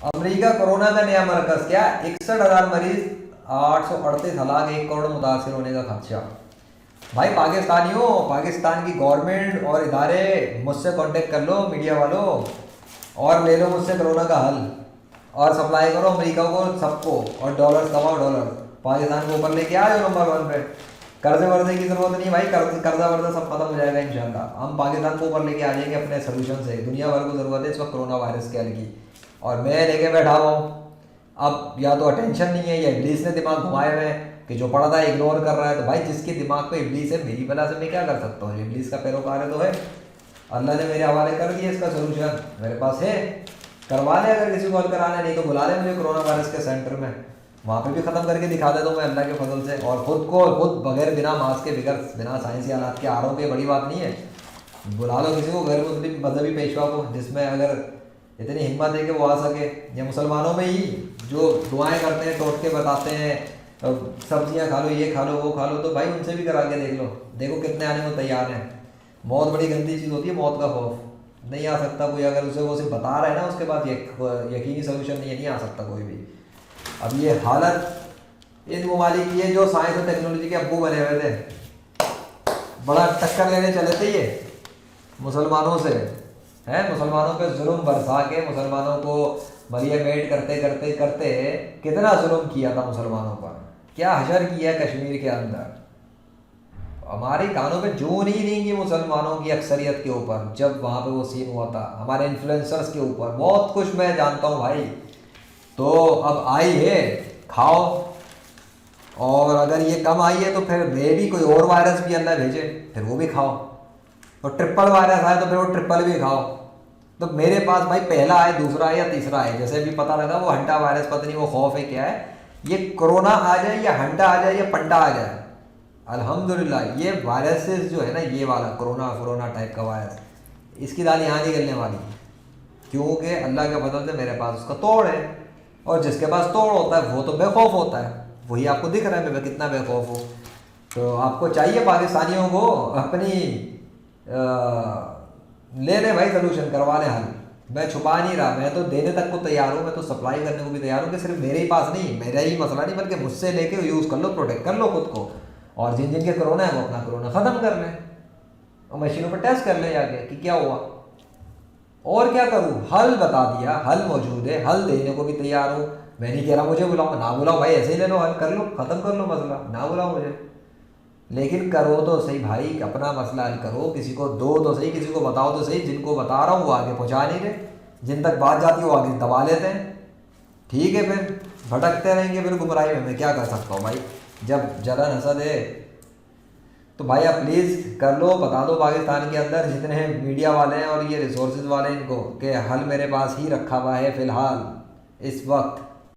America corona का नया मरकज, क्या 61,000 मरीज, 838 हलाक, 1 करोड़ मुतासिर होने का खदशा। भाई पाकिस्तानियों, पाकिस्तान की गवर्नमेंट और इदारे, मुझसे कांटेक्ट कर लो मीडिया वालों, और ले लो मुझसे कोरोना का हल, और सप्लाई करो अमेरिका को सबको, और डॉलर्स कमाओ डॉलर, पाकिस्तान को ऊपर लेके आ जाओ नंबर 1 पे। कर्जे वर्जे की जरूरत नहीं भाई, कर्जा वर्जा सब खत्म हो जाएगा इंशाल्लाह। हम पाकिस्तान को ऊपर लेके आ जाएंगे अपने सोल्यूशन से। दुनिया भर को जरूरत है इस वक्त कोरोना वायरस के हल की, और मैं लेके बैठा हुआ हूँ। अब या तो अटेंशन नहीं है, या इब्लीस ने दिमाग घुमाए हुए हैं कि जो पढ़ा था इग्नोर कर रहा है। तो भाई जिसके दिमाग पे इब्लीस है, मेरी बला से मैं क्या कर सकता हूँ? इब्लीस का पैरोकार है तो है, अल्लाह ने मेरे हवाले कर दिया इसका सोल्यूशन, मेरे पास है। करवा ले अगर किसी को हल कराना है, नहीं तो बुला ले मुझे कोरोना वायरस के सेंटर में, वहाँ पे भी ख़त्म करके दिखा देता हूँ मैं अल्लाह के फजल से। और खुद को खुद बगैर बिना मास्क के, बगैर बिना साइंसी हालात के आ रहा हूँ, ये बड़ी बात नहीं है। बुला लो किसी को गैर मुस्लिम मजहबी पेशवा को, जिसमें अगर इतनी हिम्मत है कि वो आ सके। या मुसलमानों में ही जो दुआएं करते हैं, टोटके बताते हैं, सब्जियां खा लो, ये खा लो, वो खा लो, तो भाई उनसे भी करा के देख लो, देखो कितने आने को तैयार हैं। मौत बड़ी गंदी चीज़ होती है, मौत का खौफ, नहीं आ सकता कोई। अगर उसे वो सिर्फ बता रहा है ना, उसके बाद यकीनी सोल्यूशन नहीं आ सकता कोई भी। अब ये हालत इन ममालिक की है जो साइंस और टेक्नोलॉजी के अब्बू बने हुए थे, बड़ा टक्कर लेने चले थे ये मुसलमानों से, हैं, मुसलमानों पे जुल्म बरसा के, मुसलमानों को मरिया मेट करते करते करते कितना जुल्म किया था मुसलमानों पर, क्या हशर किया है कश्मीर के अंदर। हमारे कानों पे जू नहीं देंगी मुसलमानों की अक्सरियत के ऊपर, जब वहाँ पे वो सीन हुआ था, हमारे इन्फ्लुएंसर्स के ऊपर बहुत कुछ मैं जानता हूँ भाई। तो अब आई है, खाओ, और अगर ये कम आई है तो फिर मे भी कोई और वायरस भी अल्लाह भेजे, फिर वो भी खाओ, और ट्रिपल वायरस आए तो फिर वो ट्रिपल भी खाओ। तो मेरे पास भाई पहला आए, दूसरा आए या तीसरा आए, जैसे भी पता लगा वो हंटा वायरस, पता नहीं वो खौफ है क्या है, ये कोरोना आ जाए या हंटा आ जाए या पंटा आ जाए, अल्हम्दुलिल्लाह ये वायरसेस जो है ना, ये वाला कोरोना टाइप का वायरस, इसकी दाल यहाँ नहीं गलने वाली, क्योंकि अल्लाह के फजल से मेरे पास उसका तोड़ है। और जिसके पास तोड़ होता है वो तो बेखौफ होता है, वही आपको दिख रहा है मैं कितना बेखौफ हूँ। तो आपको चाहिए पाकिस्तानियों को अपनी ले ले भाई, सोल्यूशन करवा ले हल। मैं छुपा नहीं रहा, मैं तो देने तक को तैयार हूँ, मैं तो सप्लाई करने को भी तैयार हूँ, कि सिर्फ मेरे ही पास नहीं, मेरा ही मसला नहीं, बल्कि मुझसे लेके यूज़ कर लो, प्रोटेक्ट कर लो खुद को, और जिन जिन के कोरोना है वो अपना कोरोना ख़त्म कर लें, और मशीनों पर टेस्ट कर ले जाके कि क्या हुआ। और क्या करूँ, हल बता दिया, हल मौजूद है, हल देने को भी तैयार हूँ। मैं नहीं कह रहा मुझे बुलाओ, ना बुलाओ भाई, ऐसे ही ले लो, हल कर लो, ख़त्म कर लो मसला, ना बुलाओ मुझे, लेकिन करो तो सही भाई, अपना मसला हल करो, किसी को दो तो सही, किसी को बताओ तो सही। जिनको बता रहा हूँ वो आगे पहुँचा नहीं रहे, जिन तक बात जाती है वो आगे दबा लेते हैं। ठीक है, फिर भटकते रहेंगे फिर गुमराही में, मैं क्या कर सकता हूँ भाई, जब जलन हसद है। तो भाई आप प्लीज़ कर लो, बता दो पाकिस्तान के अंदर जितने मीडिया वाले हैं और ये रिसोर्सेज वाले, इनको कि हल मेरे पास ही रखा हुआ है फ़िलहाल इस वक्त।